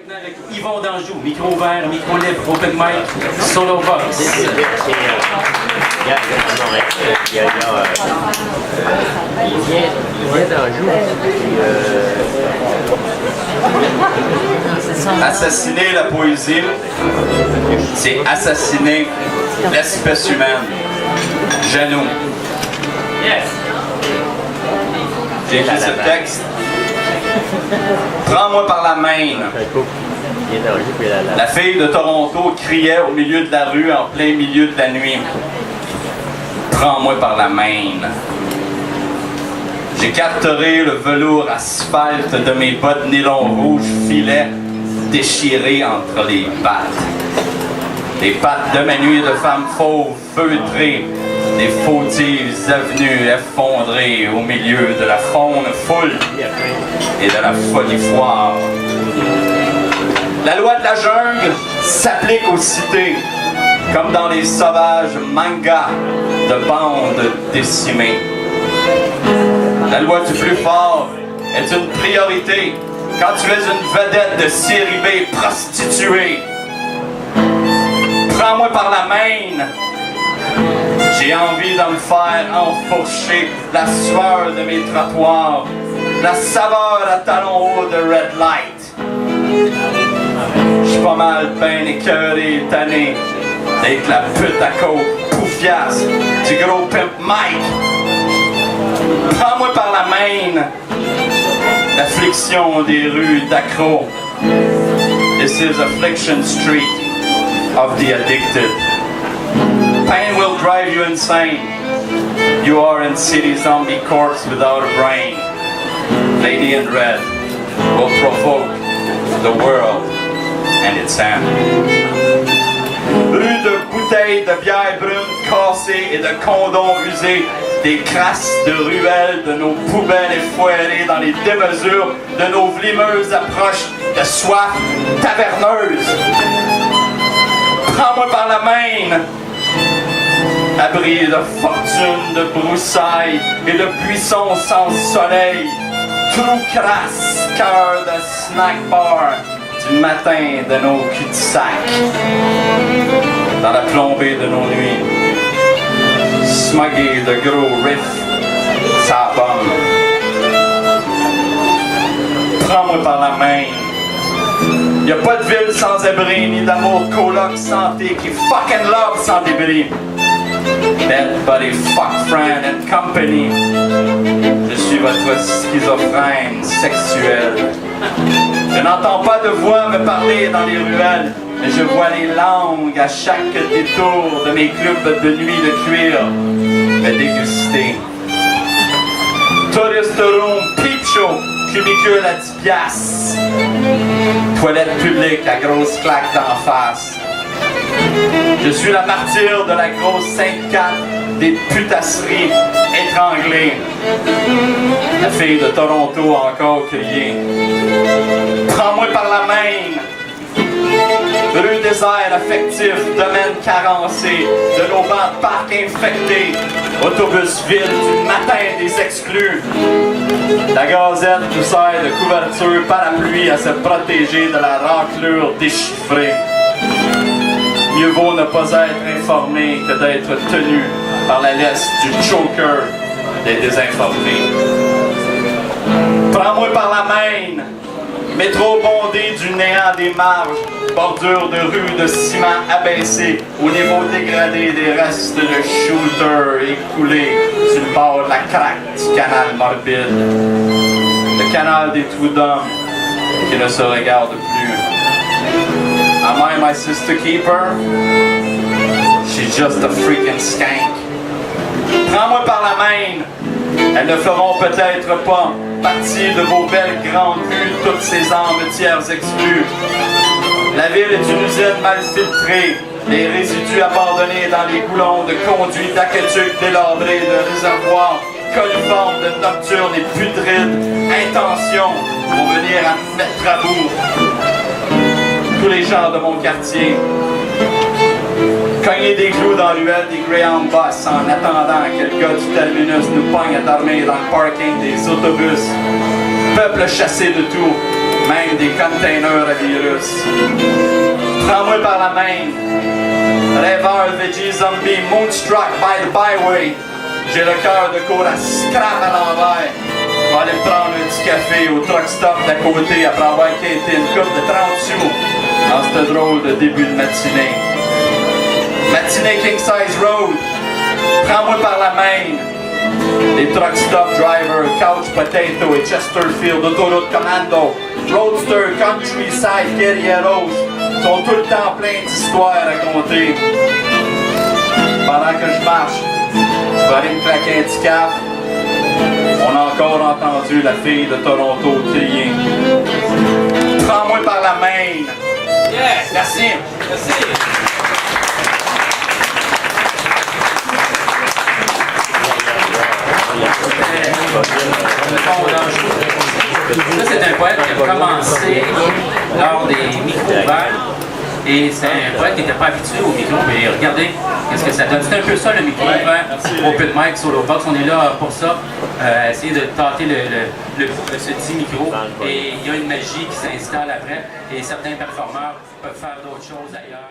Maintenant avec Yvon d'Anjou, micro ouvert, micro libre, open mic, solo box. Il vient d'Anjou. Assassiner la poésie, c'est assassiner l'espèce humaine. Genou. Yes. J'ai écrit ce texte. Prends-moi par la main. La fille de Toronto criait au milieu de la rue en plein milieu de la nuit. Prends-moi par la main. J'écarterai le velours asphalte de mes bottes nylon rouge filet déchirées entre les pattes. Les pattes de ma nuit de femme fauve feutrée, des fautives avenues effondrées au milieu de la faune foule et de la folie foire. La loi de la jungle s'applique aux cités, comme dans les sauvages mangas de bandes décimées. La loi du plus fort est une priorité quand tu es une vedette de série B prostituée. Prends-moi par la main. J'ai envie de me faire enfourcher la sueur de mes trottoirs, la saveur à talons hauts de Red Light. J'suis pas mal ben écœuré et tanné d'être la pute à côte poufiasse du gros pimp Mike. Prends-moi par la main. L'affliction des rues d'Accro. This is Affliction Street of the addicted. Pain will drive you insane. You are in city zombie corpse without a brain. Lady in Red will provoke the world and its end. Rue de bouteilles de bière brune cassées et de condoms usés, des crasses de ruelles, de nos poubelles effoirées dans les démesures de nos vlimeuses approches de soif taverneuse. Prends-moi par la main. Abri de fortune, de broussailles et de buissons sans soleil. Trou crasse, cœur de snack bar du matin de nos cul-de-sac. Dans la plombée de nos nuits, smuggé de gros riffs, sa pomme. Prends-moi par la main. Y'a pas de ville sans abri, ni d'amour de coloc santé qui fucking love sans débris. Dead buddy, fuck friend and company. Je suis votre schizophrène sexuelle. Je n'entends pas de voix me parler dans les ruelles, mais je vois les langues à chaque détour de mes clubs de nuit de cuir me déguster. Tourist room, peep show, cubicule à 10 piastres. Toilette publique à grosse claque d'en face. Je suis la martyre de la grosse Sainte-Cat des putasseries étranglées. La fille de Toronto encore criée. Prends-moi par la main. Rue désert affectif, domaine carencé, de nos bancs de parc infectés, autobus vide du matin des exclus. La gazette nous sert de couverture parapluie à se protéger de la raclure déchiffrée. Mieux vaut ne pas être informé que d'être tenu par la laisse du choker des désinformés. Prends-moi par la main. Métro bondé du néant des marges, bordure de rues de ciment abaissé, au niveau dégradé des restes de shooters écoulés sur le bord de la craque du canal morbide. Le canal des trous d'hommes qui ne se regarde plus. Am I my sister keeper? She's just a freaking skank. Prends-moi par la main. Elles ne feront peut-être pas partie de vos belles grandes vues, toutes ces âmes tiers exclues. La ville est une usine mal filtrée, les résidus abandonnés dans les goulons de conduits d'aqueduc délabrés de réservoirs coliformes de nocturnes et putrides intentions vont venir à me mettre à bout. Tous les gens de mon quartier cogner des clous dans l'UL des Greyhound Bus en attendant que le gars du terminus nous pogne à dormir dans le parking des autobus. Peuple chassé de tout, même des containers à virus. Prends-moi par la main, rêveur, veggie, zombie, moonstruck by the byway. J'ai le cœur de cour à scrap à l'envers. Je vais aller me prendre un petit café au truck stop d'à côté après avoir quitté une coupe de 30 sous dans ce drôle de début de matinée. Matinée King Size Road, prends-moi par la main. Les truck stop drivers, couch potato et Chesterfield, autoroute commando, roadster, countryside, guerrieros sont tout le temps pleins d'histoires à raconter. Pendant que je marche, je vais aller me claquer un petit caf. On a encore entendu la fille de Toronto crier. Prends-moi par la main. Yes! Merci. Merci! Ça, c'est un poète qui a commencé lors des micro-ouverts. Et c'est un poète qui n'était pas habitué au micro, mais regardez qu'est-ce que ça donne. C'est un peu ça le micro ouvert, open mic, solo box. On est là pour ça, essayer de tâter ce petit micro. Et il y a une magie qui s'installe après. Et certains performeurs peuvent faire d'autres choses ailleurs.